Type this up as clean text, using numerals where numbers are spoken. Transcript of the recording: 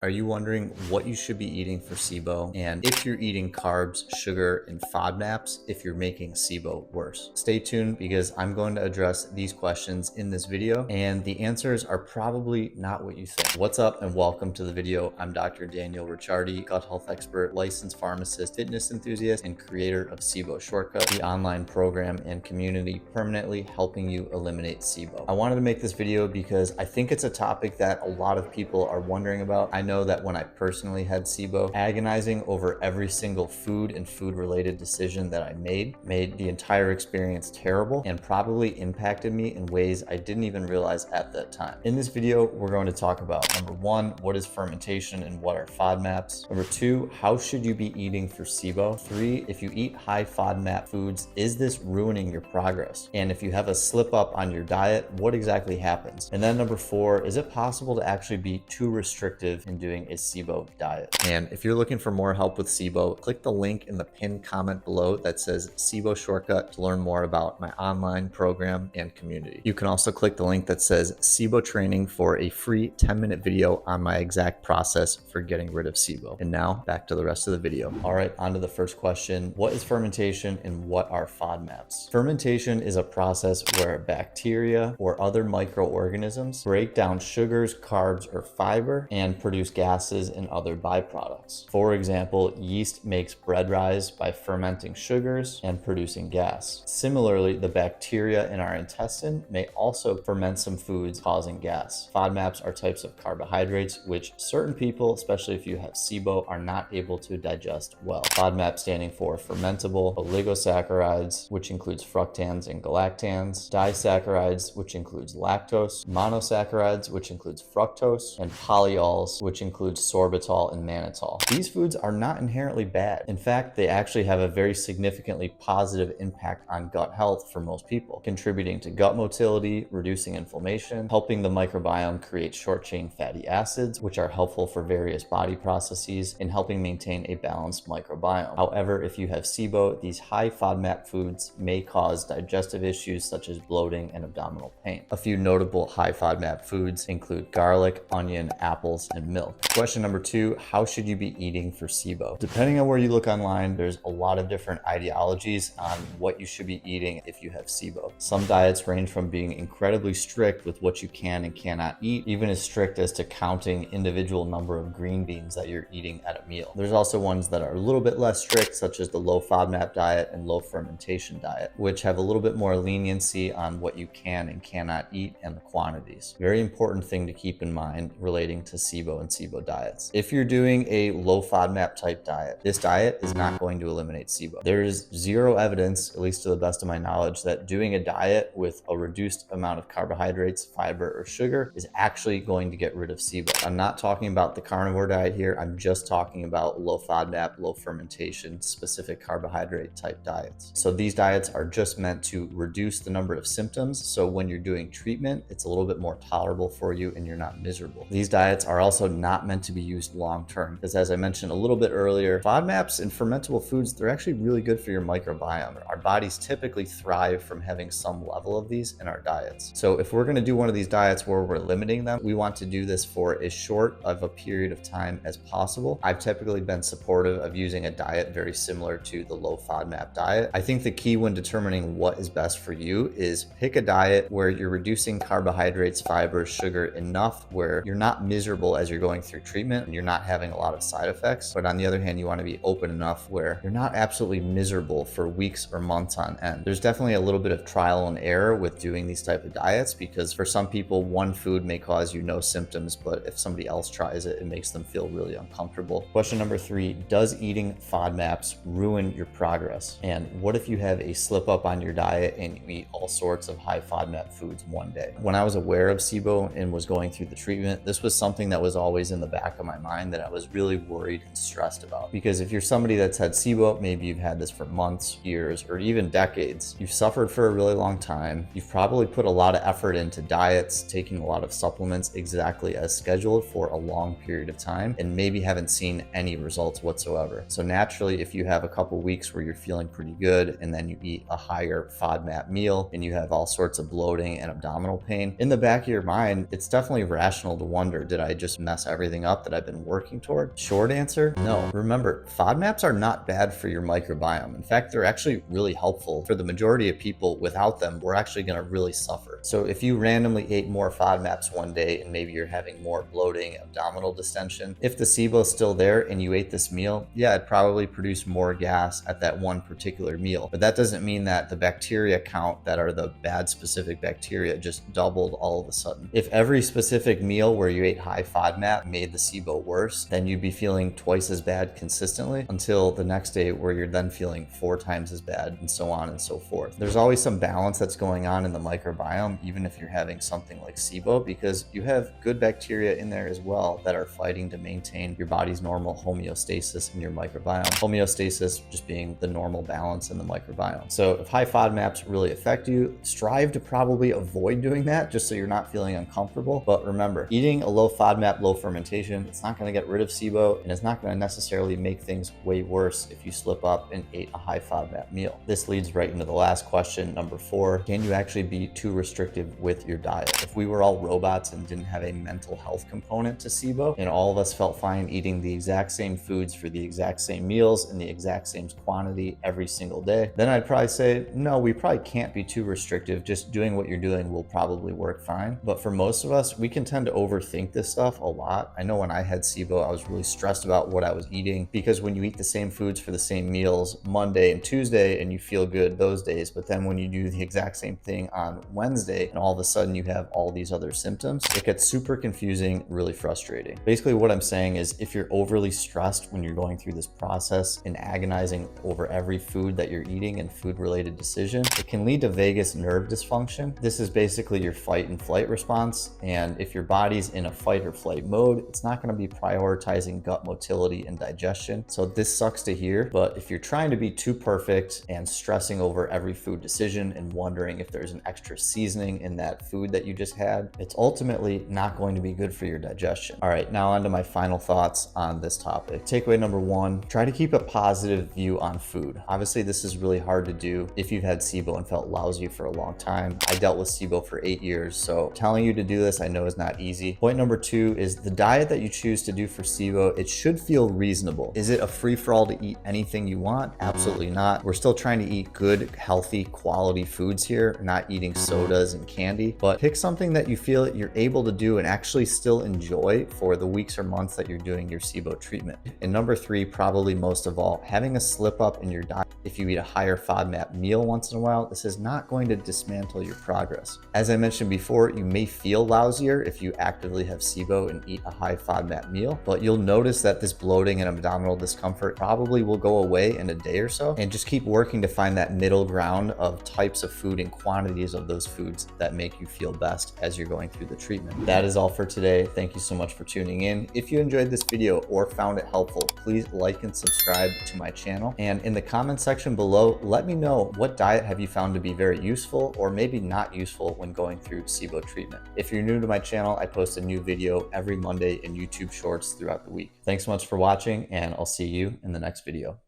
Are you wondering what you should be eating for SIBO and if you're eating carbs, sugar, and FODMAPs if you're making SIBO worse? Stay tuned because I'm going to address these questions in this video and the answers are probably not what you think. What's up and welcome to the video. I'm Dr. Daniel Ricciardi, gut health expert, licensed pharmacist, fitness enthusiast, and creator of SIBO Shortcut, the online program and community permanently helping you eliminate SIBO. I wanted to make this video because I think it's a topic that a lot of people are wondering about. I know that when I personally had SIBO, agonizing over every single food and food-related decision that I made the entire experience terrible and probably impacted me in ways I didn't even realize at that time. In this video, we're going to talk about number 1, what is fermentation and what are FODMAPs? Number 2, how should you be eating for SIBO? 3, if you eat high FODMAP foods, is this ruining your progress? And if you have a slip up on your diet, what exactly happens? And then number 4, is it possible to actually be too restrictive in doing a SIBO diet? And if you're looking for more help with SIBO, click the link in the pinned comment below that says SIBO Shortcut to learn more about my online program and community. You can also click the link that says SIBO training for a free 10-minute video on my exact process for getting rid of SIBO. And now back to the rest of the video. All right, on to the first question. What is fermentation and what are FODMAPs? Fermentation is a process where bacteria or other microorganisms break down sugars, carbs, or fiber and produce gases and other byproducts. For example, yeast makes bread rise by fermenting sugars and producing gas. Similarly, the bacteria in our intestine may also ferment some foods, causing gas. FODMAPs are types of carbohydrates which certain people, especially if you have SIBO, are not able to digest well. FODMAP standing for fermentable oligosaccharides, which includes fructans and galactans, disaccharides, which includes lactose, monosaccharides, which includes fructose, and polyols, which includes sorbitol and mannitol. These foods are not inherently bad. In fact, they actually have a very significantly positive impact on gut health for most people, contributing to gut motility, reducing inflammation, helping the microbiome create short-chain fatty acids, which are helpful for various body processes, and helping maintain a balanced microbiome. However, if you have SIBO, these high FODMAP foods may cause digestive issues such as bloating and abdominal pain. A few notable high FODMAP foods include garlic, onion, apples, and milk. Question number 2, how should you be eating for SIBO? Depending on where you look online, there's a lot of different ideologies on what you should be eating if you have SIBO. Some diets range from being incredibly strict with what you can and cannot eat, even as strict as to counting individual number of green beans that you're eating at a meal. There's also ones that are a little bit less strict, such as the low FODMAP diet and low fermentation diet, which have a little bit more leniency on what you can and cannot eat and the quantities. Very important thing to keep in mind relating to SIBO and SIBO diets. If you're doing a low FODMAP type diet, this diet is not going to eliminate SIBO. There is zero evidence, at least to the best of my knowledge, that doing a diet with a reduced amount of carbohydrates, fiber, or sugar is actually going to get rid of SIBO. I'm not talking about the carnivore diet here. I'm just talking about low FODMAP, low fermentation, specific carbohydrate type diets. So these diets are just meant to reduce the number of symptoms. So when you're doing treatment, it's a little bit more tolerable for you and you're not miserable. These diets are also not meant to be used long-term because, as I mentioned a little bit earlier, FODMAPs and fermentable foods, they're actually really good for your microbiome. Our bodies typically thrive from having some level of these in our diets. So if we're going to do one of these diets where we're limiting them, we want to do this for as short of a period of time as possible. I've typically been supportive of using a diet very similar to the low FODMAP diet. I think the key when determining what is best for you is pick a diet where you're reducing carbohydrates, fiber, sugar enough where you're not miserable as you're going through treatment and you're not having a lot of side effects. But on the other hand, you want to be open enough where you're not absolutely miserable for weeks or months on end. There's definitely a little bit of trial and error with doing these type of diets because for some people, one food may cause you no symptoms, but if somebody else tries it, it makes them feel really uncomfortable. Question number 3, does eating FODMAPs ruin your progress? And what if you have a slip up on your diet and you eat all sorts of high FODMAP foods one day? When I was aware of SIBO and was going through the treatment, this was something that was always in the back of my mind that I was really worried and stressed about. Because if you're somebody that's had SIBO, maybe you've had this for months, years, or even decades, you've suffered for a really long time, you've probably put a lot of effort into diets, taking a lot of supplements exactly as scheduled for a long period of time, and maybe haven't seen any results whatsoever. So naturally, if you have a couple weeks where you're feeling pretty good, and then you eat a higher FODMAP meal, and you have all sorts of bloating and abdominal pain, in the back of your mind, it's definitely rational to wonder, did I just mess everything up that I've been working toward? Short answer, no. Remember, FODMAPs are not bad for your microbiome. In fact, they're actually really helpful. For the majority of people, without them, we're actually gonna really suffer. So if you randomly ate more FODMAPs one day and maybe you're having more bloating, abdominal distension, if the SIBO is still there and you ate this meal, yeah, it'd probably produce more gas at that one particular meal. But that doesn't mean that the bacteria count that are the bad specific bacteria just doubled all of a sudden. If every specific meal where you ate high FODMAP made the SIBO worse, then you'd be feeling twice as bad consistently until the next day where you're then feeling 4 times as bad, and so on and so forth. There's always some balance that's going on in the microbiome, even if you're having something like SIBO, because you have good bacteria in there as well that are fighting to maintain your body's normal homeostasis in your microbiome. Homeostasis just being the normal balance in the microbiome. So if high FODMAPs really affect you, strive to probably avoid doing that just so you're not feeling uncomfortable. But remember, eating a low FODMAP, low fermentation, it's not going to get rid of SIBO, and it's not going to necessarily make things way worse if you slip up and ate a high FODMAP meal. This leads right into the last question, number 4. Can you actually be too restrictive with your diet? If we were all robots and didn't have a mental health component to SIBO, and all of us felt fine eating the exact same foods for the exact same meals in the exact same quantity every single day, then I'd probably say, no, we probably can't be too restrictive. Just doing what you're doing will probably work fine. But for most of us, we can tend to overthink this stuff a lot. I know when I had SIBO, I was really stressed about what I was eating, because when you eat the same foods for the same meals Monday and Tuesday and you feel good those days, but then when you do the exact same thing on Wednesday and all of a sudden you have all these other symptoms, it gets super confusing, really frustrating. Basically what I'm saying is, if you're overly stressed when you're going through this process and agonizing over every food that you're eating and food related decision, it can lead to vagus nerve dysfunction. This is basically your fight and flight response. And if your body's in a fight or flight mode, it's not going to be prioritizing gut motility and digestion. So this sucks to hear, but if you're trying to be too perfect and stressing over every food decision and wondering if there's an extra seasoning in that food that you just had, it's ultimately not going to be good for your digestion. All right, now on to my final thoughts on this topic. Takeaway number 1, try to keep a positive view on food. Obviously, this is really hard to do if you've had SIBO and felt lousy for a long time. I dealt with SIBO for 8 years, so telling you to do this I know is not easy. Point number 2 is the diet that you choose to do for SIBO, it should feel reasonable. Is it a free-for-all to eat anything you want? Absolutely not. We're still trying to eat good, healthy, quality foods here, not eating sodas and candy, but pick something that you feel that you're able to do and actually still enjoy for the weeks or months that you're doing your SIBO treatment. And number 3, probably most of all, having a slip up in your diet if you eat a higher FODMAP meal once in a while, this is not going to dismantle your progress. As I mentioned before, you may feel lousier if you actively have SIBO and eat a high FODMAP meal, but you'll notice that this bloating and abdominal discomfort probably will go away in a day or so, and just keep working to find that middle ground of types of food and quantities of those foods that make you feel best as you're going through the treatment. That is all for today. Thank you so much for tuning in. If you enjoyed this video or found it helpful, please like and subscribe to my channel. And in the comment section below, let me know, what diet have you found to be very useful or maybe not useful when going through SIBO treatment. If you're new to my channel, I post a new video every Monday in YouTube Shorts throughout the week. Thanks so much for watching, and I'll see you in the next video.